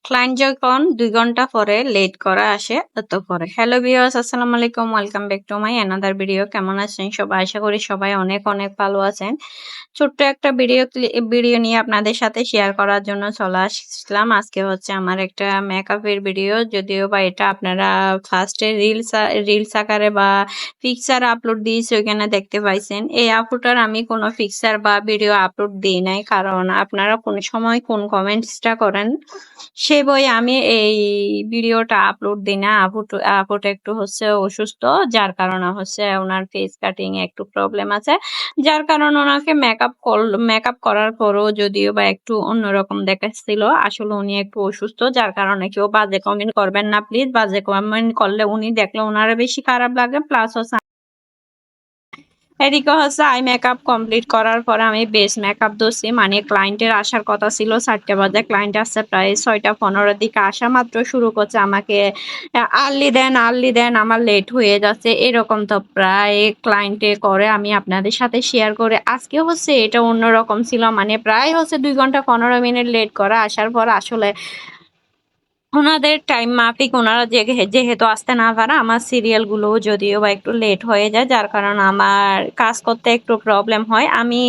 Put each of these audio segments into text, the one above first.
Client যখন ২ ঘন্টা পরে লেট করা আসে তত পরে। হ্যালো ভিউয়ার্স, আসসালামু আলাইকুম। Welcome back to my another video. কেমন আছেন সবাই? আশা করি সবাই অনেক অনেক ভালো আছেন। ছোট্ট একটা ভিডিও নিয়ে আপনাদের সাথে শেয়ার করার জন্য চলে আসলাম। আজকে হচ্ছে আমার একটা মেকআপের ভিডিও। যদিও বা এটা আপনারা ফার্স্টে রিলস আকারে বা পিকচার আপলোড দিয়েছি, ওইখানে দেখতে পাইছেন। এই আপুটার আমি কোনো পিকচার বা ভিডিও আপলোড দিই নাই, কারণ আপনারা কোন সময় কোন কমেন্টসটা করেন সে বই আমি এই ভিডিওটা আপলোড দিই না। আপুটা একটু হচ্ছে অসুস্থ, যার কারণে হচ্ছে ওনার ফেস কাটিং এ একটু প্রবলেম আছে, যার কারণে ওনাকে মেকআপ করার পরও যদিও বা একটু অন্যরকম দেখাচ্ছিল। আসলে উনি একটু অসুস্থ, যার কারণে কেউ বাজে কমেন্ট করবেন না প্লিজ। বাজে কমেন্ট করলে উনি দেখলে ওনারা বেশি খারাপ লাগে, প্লাস হচ্ছে এদিকে হচ্ছে আই মেকআপ কমপ্লিট করার পরে আমি বেস মেকআপ ধরছি। মানে ক্লায়েন্টের আসার কথা ছিল 4টে বাজে, ক্লায়েন্ট আসছে প্রায় 6টা 15 দিকে। আসা মাত্র শুরু করছে আমাকে আর্লি দেন, আমার লেট হয়ে যাচ্ছে, এরকম তো প্রায় ক্লায়েন্টে করে। আমি আপনাদের সাথে শেয়ার করে আজকে হচ্ছে এটা অন্যরকম ছিল। মানে প্রায় হচ্ছে 2 ঘন্টা 15 মিনিট লেট করা আসার পর আসলে ওনাদের টাইম মাফিক ওনারা যেহেতু আসতে না পারে, আমার সিরিয়াল গুলো যদিও বা একটু লেট হয়ে যায়, যার কারণে আমার কাজ করতে একটু প্রবলেম হয়। আমি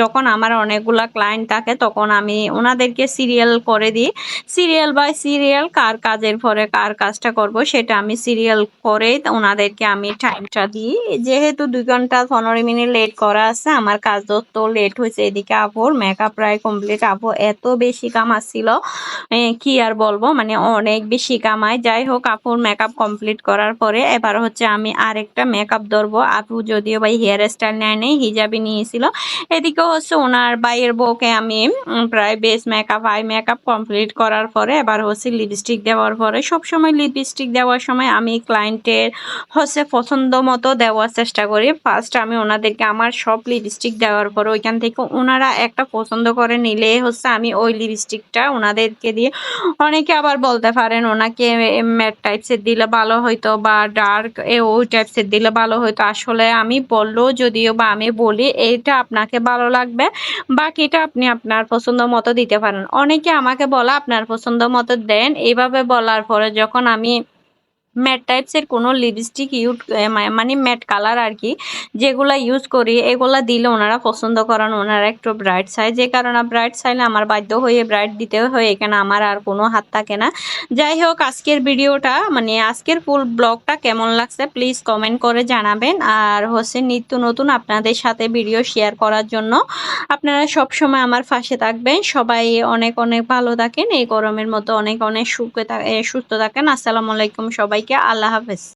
যখন আমার অনেকগুলা ক্লায়েন্ট থাকে তখন আমি ওনাদেরকে সিরিয়াল করে দিই। সিরিয়াল বাই সিরিয়াল কার কাজের পরে কার কাজটা করব সেটা আমি সিরিয়াল করে ওনাদেরকে আমি টাইমটা দিই। যেহেতু 2 ঘন্টা 15 মিনিট লেট করা আছে, আমার কাজ তো লেট হয়েছে। এদিকে আপুর মেকআপ প্রায় কমপ্লিট। আপু এত বেশি কাম আসছিল, কি আর বলবো, মানে অনেক বেশি কামাই। যাই হোক, আপুর মেকআপ কমপ্লিট করার পরে এবার হচ্ছে আমি আরেকটা মেকআপ ধরবো। আপু যদিও ভাই হেয়ার স্টাইল নেয় নেই, হিজাবি নিয়েছিল। এদিকে হচ্ছে ওনার বাইয়ের বউকে আমি প্রায় base makeup eye makeup complete করার পরে এবার হচ্ছে লিপস্টিক দেওয়ার পরে, সবসময় লিপস্টিক দেওয়ার সময় আমি ক্লায়েন্টের হচ্ছে পছন্দ মতো দেওয়ার চেষ্টা করি। ফার্স্ট আমি ওনাদেরকে আমার সব লিপস্টিক দেওয়ার পরে ওইখান থেকে ওনারা একটা পছন্দ করে নিলে হচ্ছে আমি ওই লিপস্টিকটা ওনাদেরকে দিয়ে। অনেকে আবার বলতে পারেন ওনাকে ম্যাট টাইপসের দিলে ভালো হইতো বা ডার্ক ওই টাইপসের দিলে ভালো হইতো। আসলে আমি বললেও যদিও বা আমি বলি এইটা আপনাকে ভালো লাগবে, বাকিটা আপনি আপনার পছন্দ মতো দিতে পারেন। অনেকে আমাকে বলে আপনার পছন্দ মতো দেন। এইভাবে বলার পরে যখন আমি ম্যাট টাইপসের কোনো লিপস্টিক মানে ম্যাট কালার আর কি, যেগুলা ইউজ করি এগুলা দিলে ওনারা পছন্দ করেন। ওনারা একটু ব্রাইট চাই, যে কারণে ব্রাইট চাইলে আমার বাধ্য হয়ে ব্রাইট দিতে হয়। এখানে আমার আর কোনো হাত থাকে না। যাই হোক, আজকের ভিডিওটা মানে আজকের ফুল ব্লগটা কেমন লাগছে প্লিজ কমেন্ট করে জানাবেন। আর হচ্ছে নিত্য নতুন আপনাদের সাথে ভিডিও শেয়ার করার জন্য আপনারা সব সময় আমার পাশে থাকবেন। সবাই অনেক অনেক ভালো থাকেন, এই গরমের মধ্যে অনেক অনেক সুস্থ থাকেন। আসসালামু আলাইকুম সবাইকে, আল্লাহ হাফেজ।